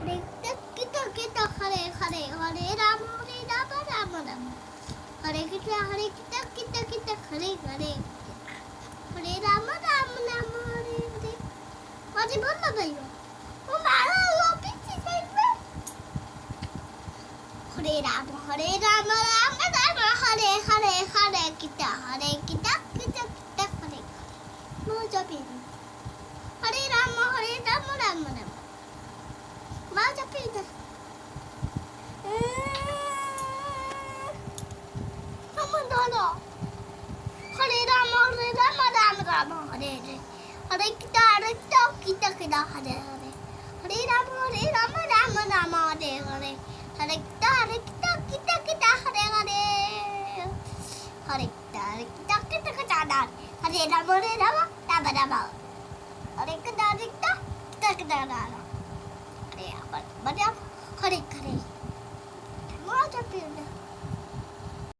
हरे कृष्ण कृष्ण हरे हरे हरे राम राम राम हरे कृष्ण कृष्ण कृष्ण हरे हरे हरे राम हरे हरे माझे बोल ना भाई वो मारा वो पीछे साइड में हरे राम हरे राम हरे हरे हरे कृष्ण कृष्ण कृष्ण हरे मौजा पे हरे राम राम राम मौजा पे दोनों हरे राम राम हरे हरे हरे कृष्ण कृष्ण हरे हरे हरे राम राम हरे हरे हरे कृष्ण कृष्ण हरे हरे हरे कृष्ण कृष्ण हरे राम राम हरे कृष्ण कृष्ण हरे हरे हरे हरे मौज